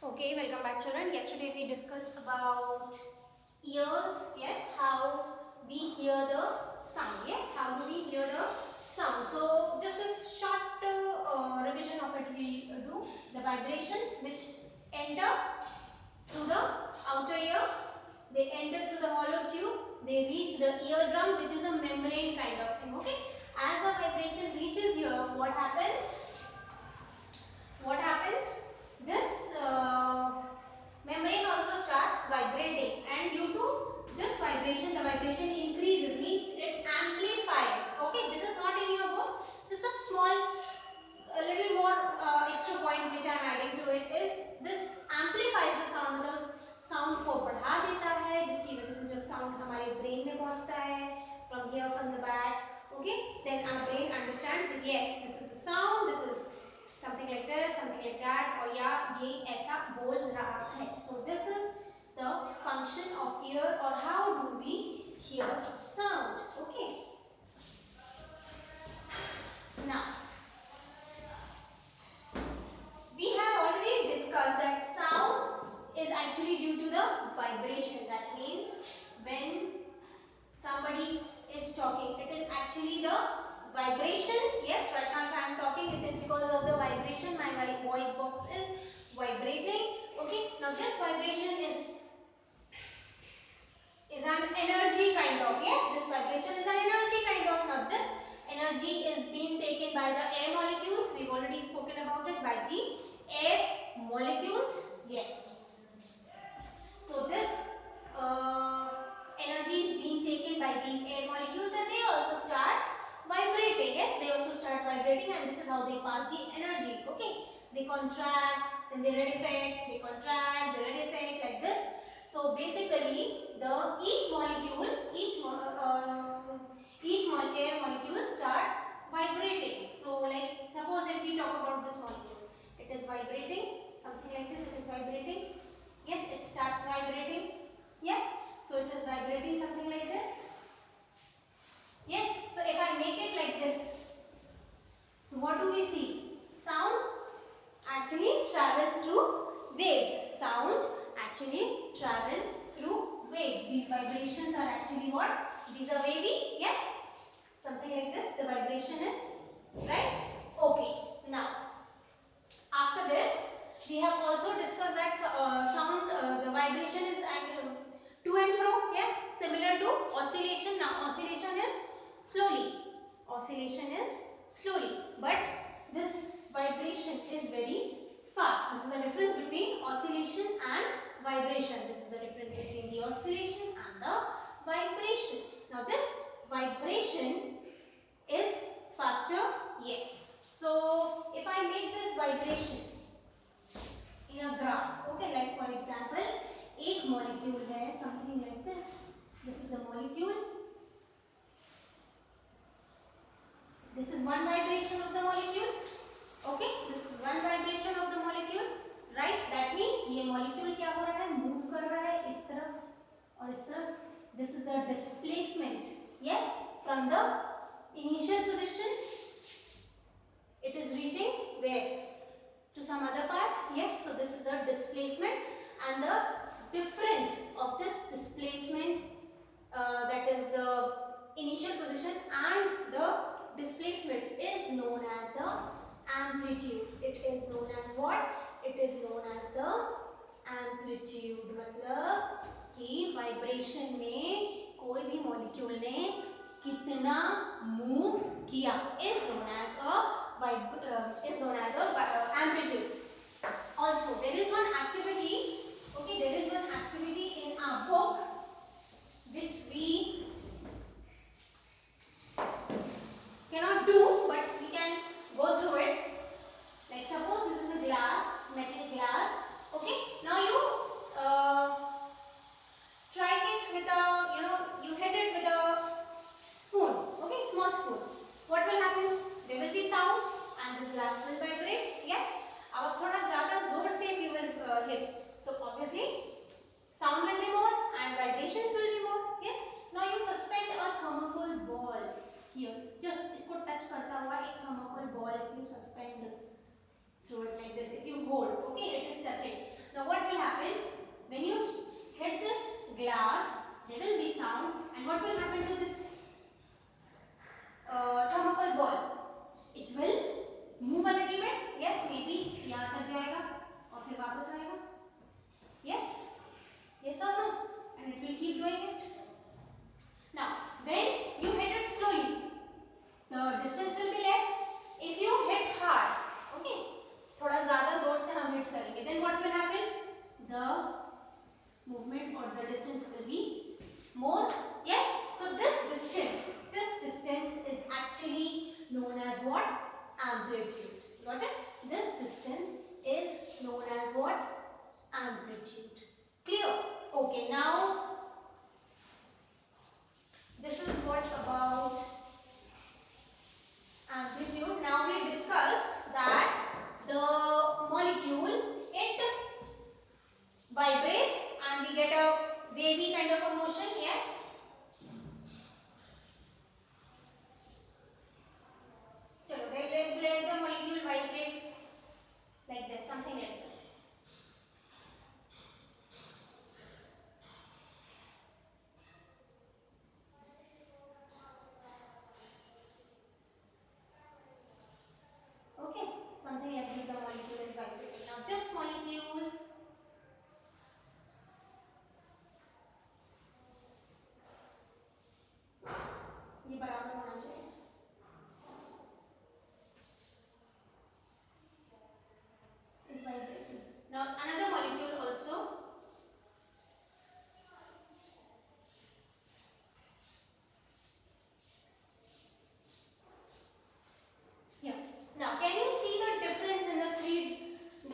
Okay, welcome back children. Yesterday we discussed about ears. Yes, how we hear the sound. Yes, how do we hear the sound? So just a short revision of it we'll do. The vibrations which enter through the outer ear, they enter through the hollow tube, they reach the eardrum, which is a membrane kind of thing. Okay, as the vibration reaches here, what happens? This membrane also starts vibrating, and due to this vibration, the vibration increases, means it amplifies. Okay, this is not in your book, just a small, a little more extra point which I am adding to it is this amplifies the sound. The sound को बढ़ा देता है, जिसकी वजह से जब sound हमारे brain में पहुंचता है from here, from the back, okay, then our brain understands that yes, this is the sound, this is something like this, something like that, और या ये ऐसा बोल रहा है. So this is the function of ear, or how do we hear sound. Okay. Now we have already discussed that sound is actually due to the vibration. That means when somebody is talking, it is actually the vibration. Yes, right now if I am talking, it is because of the vibration. My voice box is vibrating. Okay, now this vibration is an energy kind of. Yes, this vibration is an energy kind of. Now this energy is being taken by the air molecules. We've already spoken about it, by the air molecules. Yes. So this energy is being taken by these air molecules, and they also start vibrating. Yes, they also start vibrating, and this is how they pass the energy. Okay, they contract, then they rarefied, they contract, they rarefied, like this. So basically, each air molecule starts vibrating. So like suppose if we talk about this molecule, it is vibrating, something like this. It is vibrating. Yes, it starts vibrating. Yes, so it is vibrating something like this. Yes, so if I make it like this, so what do we see? Sound actually travel through waves. Sound actually travel through waves. These vibrations are actually what? These are wavy. Yes, something like this. The vibration is right. Okay. Now, after this, we have also discussed that sound, the vibration is to and fro. Yes, similar to oscillation. Now, oscillation is slowly. Oscillation is slowly, but this vibration is very fast. This is the difference between oscillation and vibration. This is the difference between the oscillation and the vibration. Now, this vibration is faster. Yes. So, if I make this vibration in a graph, okay, like for example, एक molecule है, something like this. This is the molecule. This is one vibration of the molecule. Okay, this is one vibration of the molecule. Right? That means ये molecule क्या हो रहा है? Move कर रहा है इस तरफ और इस तरफ. This is the displacement. Yes, from the initial position, it is reaching where? To some other part. Yes, so this is the displacement, and the difference of this displacement, that is the initial position and the displacement, is known as the amplitude. It is known as what? It is known as the amplitude. मतलब कि vibration में कोई भी molecule ने कितना move किया is known as a amplitude. Also, there is one activity. Okay, there is one activity in our book which we cannot do, but we can go through it. Like suppose this is a glass, metal glass. Okay, now you strike it with a, you hit it with a spoon. Okay, small spoon. What will happen? There will be sound, and this glass will vibrate. Yes. अब थोड़ा ज़्यादा जोर से you will hit. So obviously sound will be more and vibrations will be more. Yes. Now you suspend a thermocol ball here. Just इसको touch करता हुआ एक thermocol ball if you suspend through it like this. If you hold, okay, it is touching. what will happen to this thermocol ball? It will move a little bit. Yes, maybe यहाँ तक जाएगा और फिर वापस आएगा. Yes, yes or no? And it will keep doing it. Now, when you hit it slowly, the distance will be less. If you hit hard, okay, थोड़ा ज़्यादा जोर से हम hit करेंगे, then what will happen? The movement or the distance will be more. Yes. So this distance is actually known as what? Amplitude. Got it? This distance is known as what? Amplitude. Clear? Okay. Now this is what about amplitude. Now we discussed that the molecule, it vibrates and we get a wavy kind of a motion. Yes. Chalo, let the molecule vibrate like this, something like this. Okay, something like this, the molecule is vibrating. Now this molecule, ये बराबर होना चाहिए. Is vibrating. Now another molecule also. Here. Now can you see the difference in the three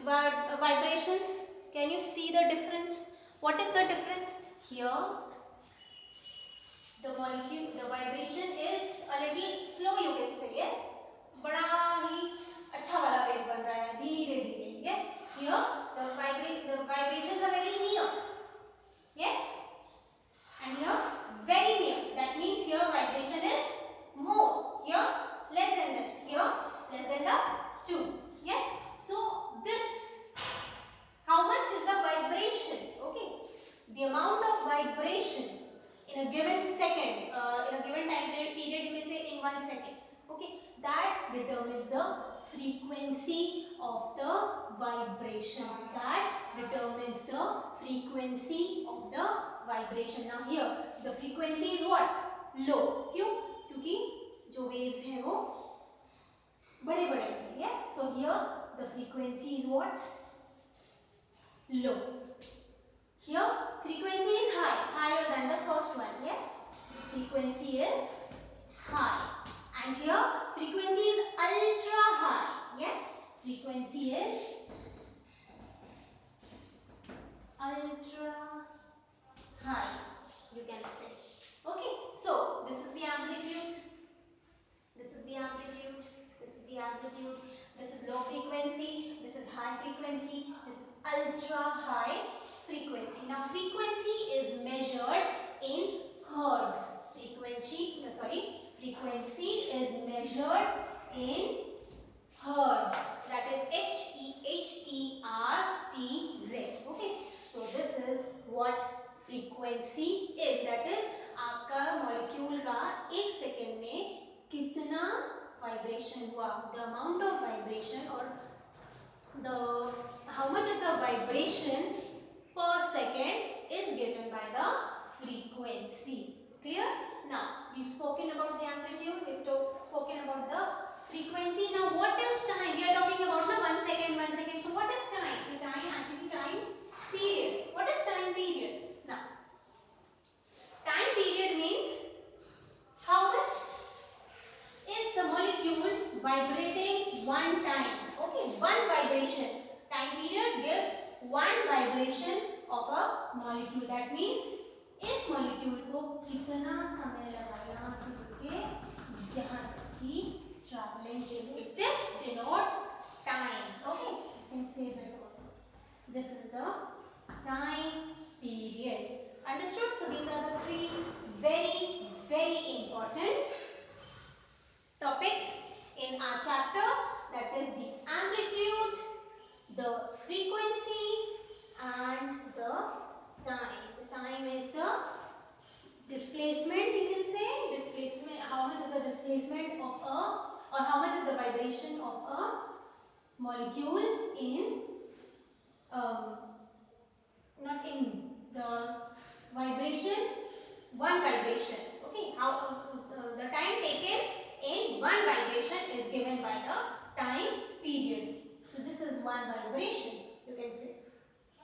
vibrations? Can you see the difference? What is the difference? Here the molecule, the vibration is a little slow, you can say. Yes, बड़ा ही अच्छा वाला wave बन रहा है, धीरे धीरे. Yes, here the vibrations are very near. Yes, and here very near. That means here vibration is more. Here less than this. Here less than the 2. Yes, so this, how much is the vibration? Okay, the amount of vibration in a given second, in a given time period, you can say in 1 second. Okay, that determines the frequency of the vibration. That determines the frequency of the vibration. Now here the frequency is what? Low. क्यों? क्योंकि जो waves हैं वो बड़े बड़े हैं. Yes, so here the frequency is what? Low. Here frequency is high, higher than the first one. Yes, frequency is high, and here frequency is ultra high. Yes, frequency is ultra high, you can say. Okay, so this is the amplitude, this is the amplitude, this is the amplitude, this is low frequency, this is high frequency, this is ultra high frequency. Now frequency is measured in hertz. Frequency is measured in hertz. That is Hertz. Okay, so this is what frequency is. That is आपका molecule का 1 second में कितना vibration हुआ, the amount of vibration or the how much is the vibration per second is given by the frequency. Clear? Now we've spoken about the amplitude, we've spoken about the frequency. Now what is time? We are talking about the 1 second, 1 second. So what is time? So time, actually time period. What is time period? Now time period means how much is the molecule vibrating one time. Okay, one vibration. Time period gives one vibration of a molecule. That means इस molecule को कितना समय लगा यहाँ से लेके यहाँ तक की traveling के लिए. This denotes time. Okay, you can say this also. This is the time period. Understood? So these are the three very, very important topics in our chapter. That is the amplitude, the frequency, and the time. The time is the displacement, you can say displacement, how much is the displacement of a, or how much is the vibration of a molecule in not in the vibration, one vibration. Okay, how the time taken in one vibration is given by the time period. So this is one vibration, you can say.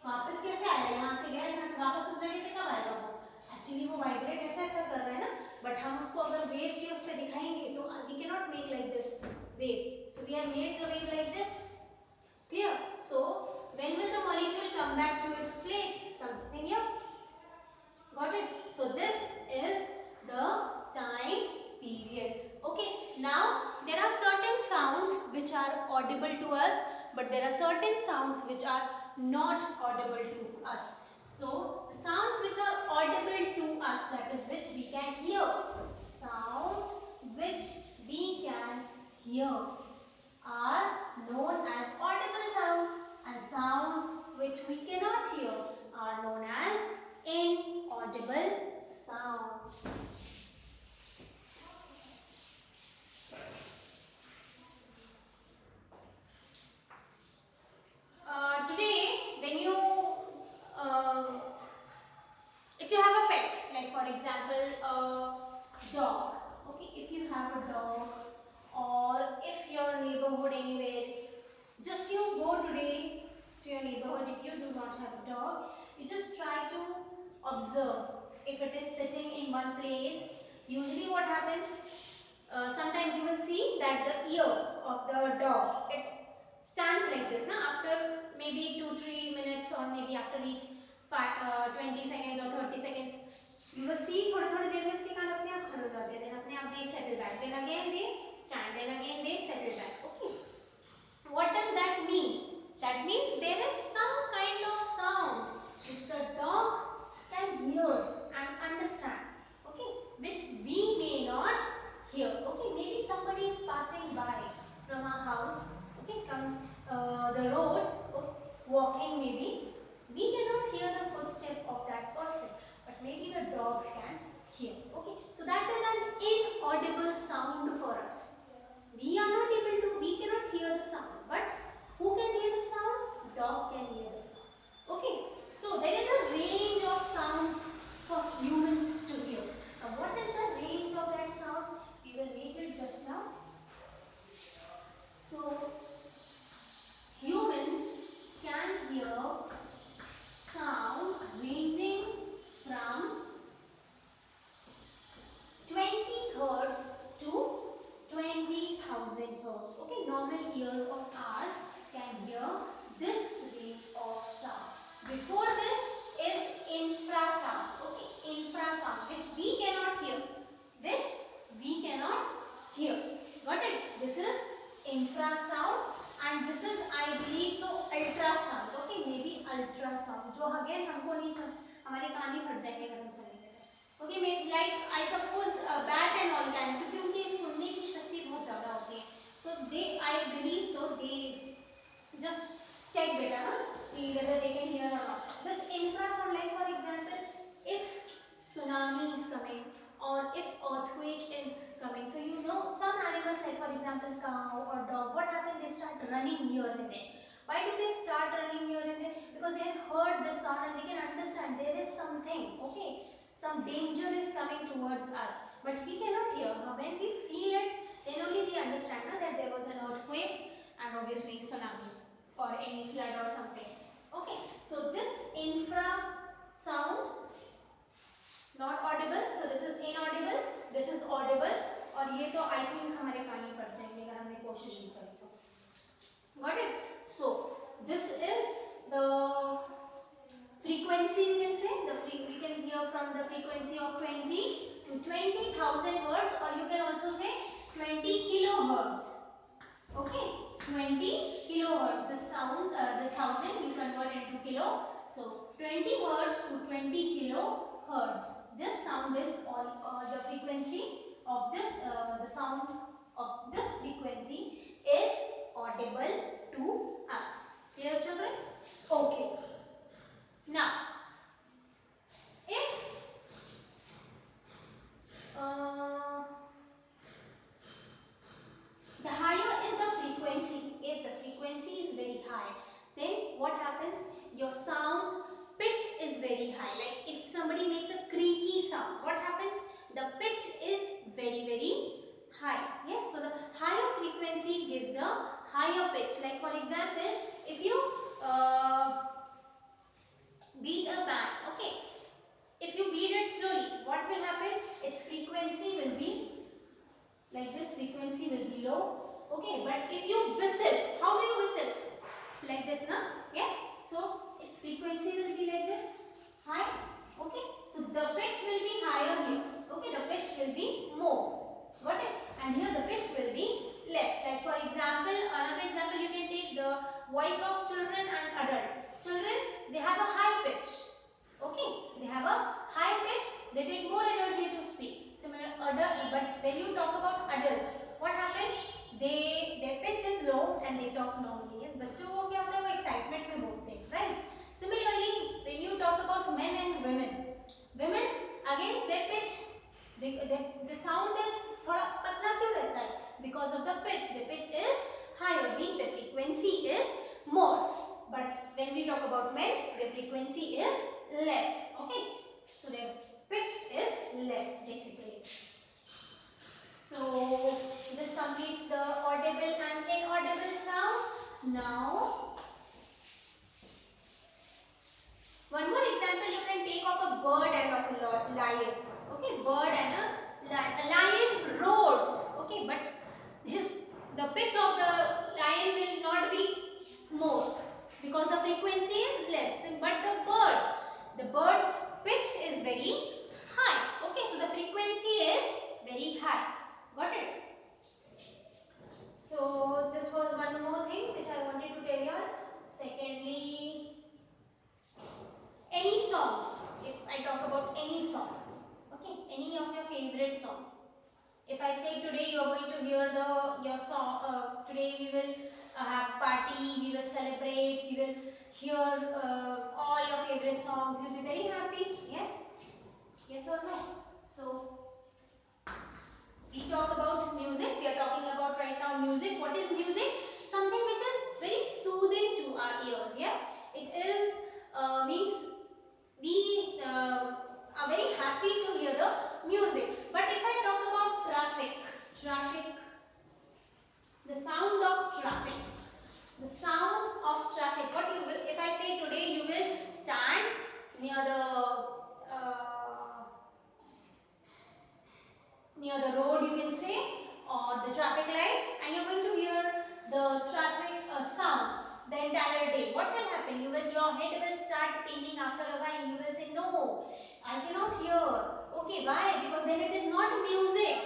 वापस कैसे आया, यहाँ से गया, यहाँ से वापस उस जगह पे कब आएगा वो? एक्चुअली वो वाइब्रेट ऐसा ऐसा कर रहा है ना, बट हम उसको अगर वेव के उस पे दिखाएंगे तो we can not make like this wave, so we have made the wave like this. Clear? So when will the molecule come back to its place? Something here. Got it? So this is the time period. Okay. Now there are certain sounds which are audible to us, but there are certain sounds which are not audible to us. So the sounds which are audible to us, that is which we can hear. Sounds which we can hear are known as audible sounds, and sounds which we cannot hear are known as inaudible sounds. Today, when you, if you have a pet, like for example a dog, okay, if you have a dog, or if your neighborhood anywhere, just you go today to your neighborhood, if you do not have a dog, you just try to observe if it is sitting in one place. Usually what happens, sometimes you will see that the ear of the dog, it stands like this na, after maybe 2-3 minutes, or maybe after each 20 seconds or 30 seconds, you will see थोड़े थोड़े देर में उसके कान अपने आप खड़े हो जाते हैं, then अपने आप they settle back, then again they stand, then again they settle back. Okay, what does that mean? That means there is some kind of sound which the dog can hear and understand, okay, which we may not hear. Okay, maybe somebody is passing by from our house, okay, from the road, walking maybe, we cannot hear the footstep of that person, but maybe the dog can hear. Okay, so that is an inaudible sound for us. We are not able to, we cannot hear the sound, but who can hear the sound? Dog can hear the sound. Okay, so there is a range of sound for humans to hear. Now what is the range of that sound? We will make it just now. So humans can hear sound ranging from 20 hertz to 20,000 hertz. Okay, normal ears of ours can hear this range of sound. Before this is infrasound. Okay, infrasound, which we cannot hear. Which we cannot hear. Got it? This is infrasound, and this is, I believe so, ultrasound. Okay, maybe ultrasound. जो again हमको नहीं सुन, हमारे कान ही फट जाएंगे अगर हम सुनेंगे. Okay, maybe like I suppose bat and all can, क्योंकि उनकी सुनने की शक्ति बहुत ज़्यादा होती है. So they, I believe so, they just check बेटा ना whether they can hear or not. This infrasound, like for example, if tsunami is coming or if earthquake is coming, so you know some animals, like for example cow or dog, what happens? They start running here and there. Why do they start running here and there? Because they have heard the sound and they can understand there is something. Okay. Some danger is coming towards us, but we cannot hear. Now, when we feel it, then only we understand that there was an earthquake and obviously tsunami or any flood or something. Okay, so this infra sound not audible, so this is inaudible, this is audible, और ये तो I think हमारे कान ही फट जाएंगे अगर हमने कोशिश नहीं करी तो. Got it? So this is the frequency, you can say, we can hear from the frequency of 20 to 20,000 hertz, or you can also say 20 kilohertz. Okay, 20 kilohertz. This sound, this 1000 we convert into kilo. So 20 hertz to 20 kilohertz. This sound is all the frequency of this. The sound of this frequency is audible to us. Clear, children? Okay. Now, if more. Got it? And here the pitch will be less. Like for example, another example you can take the voice of children and adult. Children, they have a high pitch. Okay, they have a high pitch. They take more energy to speak. Similar adult, but when you talk about adult, what happens? Their pitch is low and they talk normally. Yes, बच्चों को क्या होता है वो excitement में बोलते हैं, right? Similarly, when you talk about men and women again their pitch, the sound is थोड़ा पतला क्यों रहता है? Because of the pitch. The pitch is higher, means the frequency is more. But when we talk about men, the frequency is less. Okay, so their pitch is less basically. So this completes the audible and inaudible sound. Now one more example you can take of a bird and of a lion. Okay, bird and a lion roars. Okay, but the pitch of the lion will not be more because the frequency is less. But the bird's pitch is very high. Okay, so the frequency is very high. Got it? So this was one more thing which I wanted to tell you all. Secondly, any song. If I talk about any song, okay, any of your favorite song. If I say today you are going to hear your song, today we will have party, we will celebrate, we will hear all your favorite songs. You'll be very happy. Yes? Yes or no? So we talk about music. We are talking about right now music. What is music? Something which is very soothing to our ears. Yes? It is means we are very happy to hear the music. But if I talk about traffic, the sound of traffic, what you will, if I say today you will stand near the road, you can say, or the traffic lights, and you're going to hear the traffic sound the entire day. What will happen? Your head will start paining after a while. You will say, no, I cannot hear. Okay, why? Because then it is not music.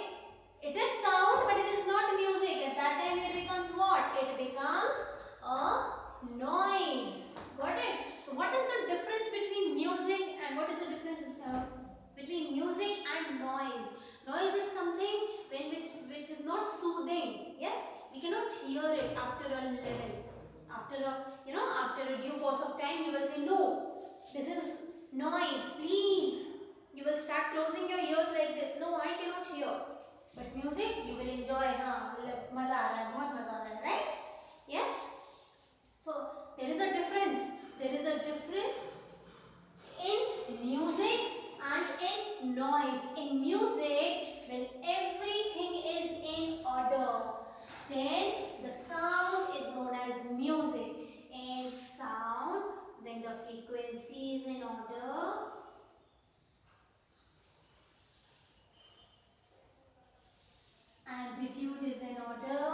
It is sound, but it is not music. At that time it becomes what? It becomes a noise. Got it? So what is the difference between music and what is the difference between music and noise? Noise is something which is not soothing. Yes, we cannot hear it after a level. After a due course of time, you will say, no, this is noise. Please, you will start closing your ears like this. No, I cannot hear. But music, you will enjoy. Maza aa raha hai, bahut maza aa raha hai, right? Yes. So there is a difference. There is a difference in music and in noise. In music, when everything is in order, then the sound is known as music. In sound, when the frequency is in order, amplitude is in order,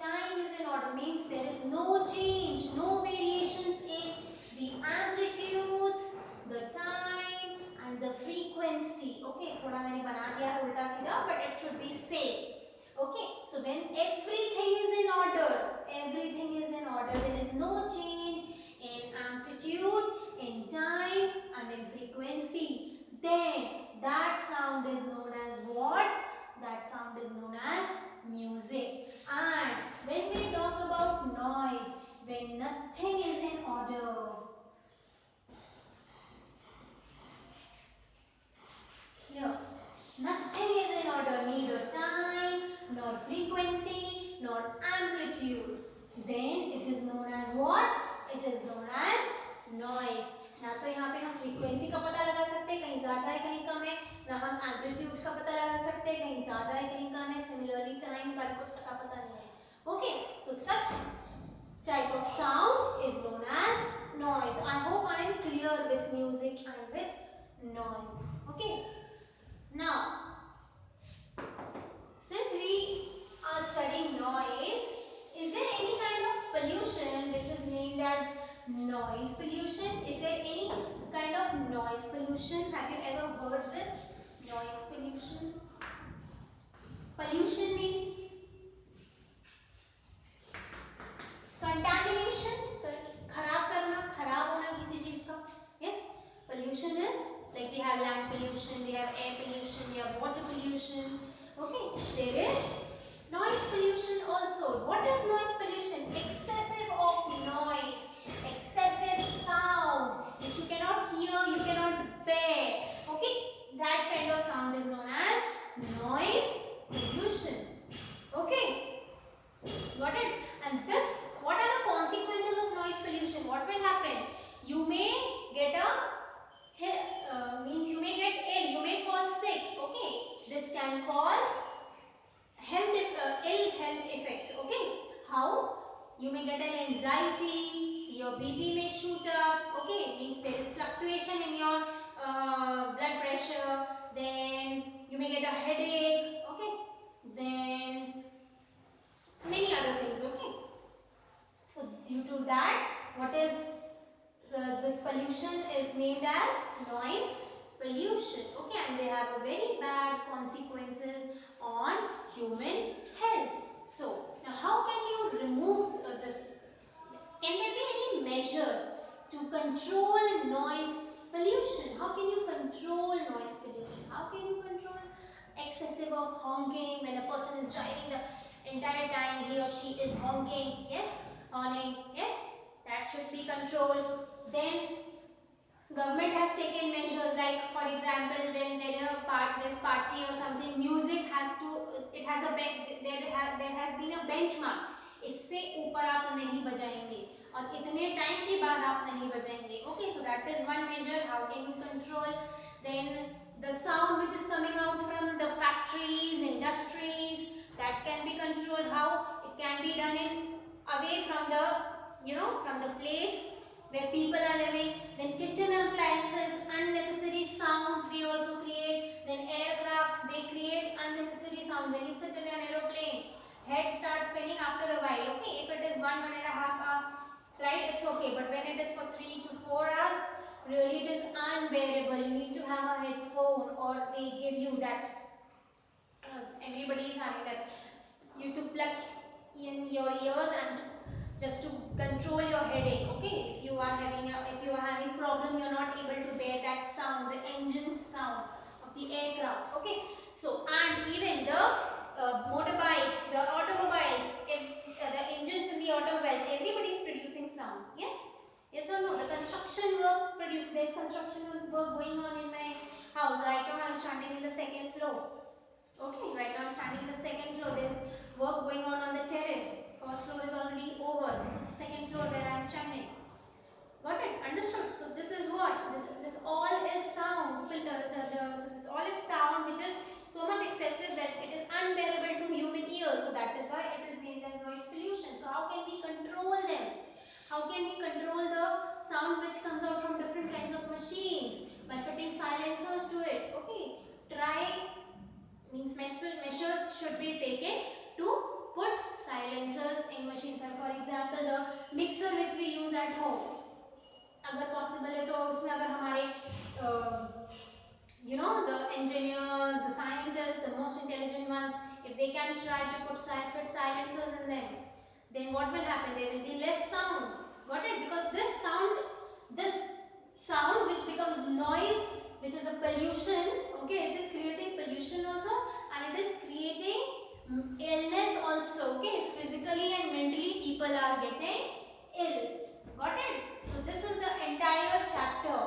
time is in order, means there is no change, no variations in the amplitudes, the time and the frequency. Okay, thoda maine bana diya hai ulta सीधा, but it should be same. Okay, so when everything is in order, there is no change in amplitude, in time and in frequency, then that sound is known as what? That sound is known as music. And when we talk about noise, when nothing is in order, here, nothing is in order, neither time, nor frequency, nor amplitude, then it is known as what? It is known as noise. ना तो यहाँ पे हम frequency का पता लगा सकते हैं, कहीं ज़्यादा है कहीं कम है, ना हम एम्पलीट्यूड का पता लगा सकते हैं, कहीं ज़्यादा है कहीं कम है, सिमिलरली टाइम का कुछ का पता नहीं है. Okay, so such type of sound is known as noise. I hope I am clear with music and with noise. Okay. Now, since we are studying noise, is there any kind of pollution which is named as noise pollution? Is there any kind of noise pollution? Have you ever heard this? Noise pollution? Pollution means contamination, खराब करना, खराब होना किसी चीज का. Yes, pollution is like we have land pollution, we have air pollution, we have water pollution. Okay, there is noise pollution also. What is noise pollution? Excessive of noise, excessive sound which you cannot hear, you cannot bear. Okay, that kind of sound is known as noise pollution. Okay, got it? And this, what are the consequences of noise pollution? What will happen? You may get means you may get ill, you may fall sick. Okay, this can cause ill health effects. Okay, how? You may get an anxiety, your BP may shoot up. Okay, means there is fluctuation in your blood pressure. Then you may get a headache. Okay, then many other things. Okay, so due to that, what is this pollution is named as noise pollution. Okay, and they have a very bad consequences on human health. So now how can you remove this? Can there be any measures to control noise pollution? How can you control noise pollution? How can you control excessive of honking when a person is driving the entire time, he or she is honking? Yes, horning. Yes, that should be controlled. Then government has taken measures like, for example, when there is this party or something, music has to, it has a there has been a benchmark. इससे ऊपर आप नहीं बजाएंगे और इतने time के बाद आप नहीं बजाएंगे. Okay, so that is one measure. How can you control? Then the sound which is coming out from the factories, industries, that can be controlled. How? It can be done in away from the, from the place where people are living. Then kitchen appliances, unnecessary sound they also create. Then aircrafts, they create unnecessary sound. When you sit in an aeroplane, head starts spinning after a while. Okay, if it is 1.5 hour flight, it's okay. But when it is for 3 to 4 hours, really it is unbearable. You need to have a headphone, or they give you that. Everybody is having that. You to plug in your ears and just to control your headache. Okay, if you are having problem, you are not able to bear that sound, the engine sound of the aircraft. Okay, so and even the motorbikes, the automobiles, if the engines in the automobiles, everybody is producing sound. Yes, yes or no? The construction work produce. There's construction work going on in my house right now. I'm standing in the second floor. Okay, right now I'm standing in the second floor. There's work going on the terrace. First floor is already over. This is the second floor where I am standing. Got it? Understood? So this is what? This all is sound. This all is sound which is so much excessive that it is unbearable to human ears. So that is why it is named as noise pollution. So how can we control them? How can we control the sound which comes out from different kinds of machines? By fitting silencers to it. Okay. Means measures should be taken to put silencers in machines. Like for example, the mixer which we use at home. अगर possible है तो उसमें अगर हमारे the engineers, the scientists, the most intelligent ones, if they can try to fit silencers in them, then what will happen? There will be less sound. Got it? Because this sound which becomes noise, which is a pollution. Okay, it is creating pollution also, and it is creating illness also. Okay, physically and mentally people are getting ill. Got it? So this is the entire chapter.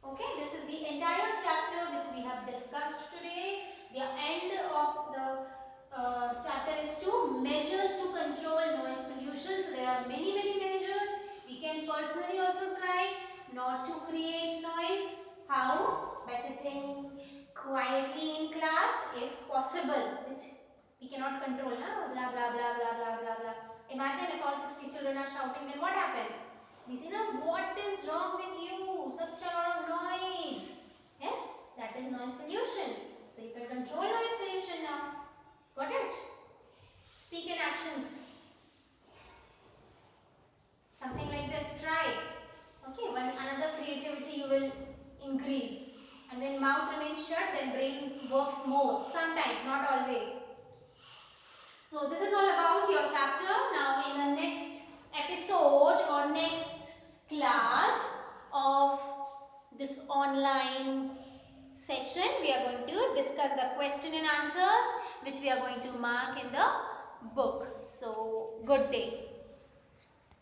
Okay, this is the entire chapter which we have discussed today. The end of the chapter is to measures to control noise pollution. So there are many measures. We can personally also try not to create noise. How? By sitting quietly in class if possible, which we cannot control. Blah blah blah blah blah blah blah. Imagine if all 60 children are shouting, then what happens? We say, now what is wrong with you? Such a lot of noise. Yes, that is noise pollution. So you can control noise pollution now. Got it? Speak in actions. Something like this. Try. Okay, one another creativity you will increase. And when mouth remains shut, then brain works more. Sometimes, not always. So this is all about your chapter. Now in the next episode or next class of this online session, we are going to discuss the question and answers which we are going to mark in the book. So good day.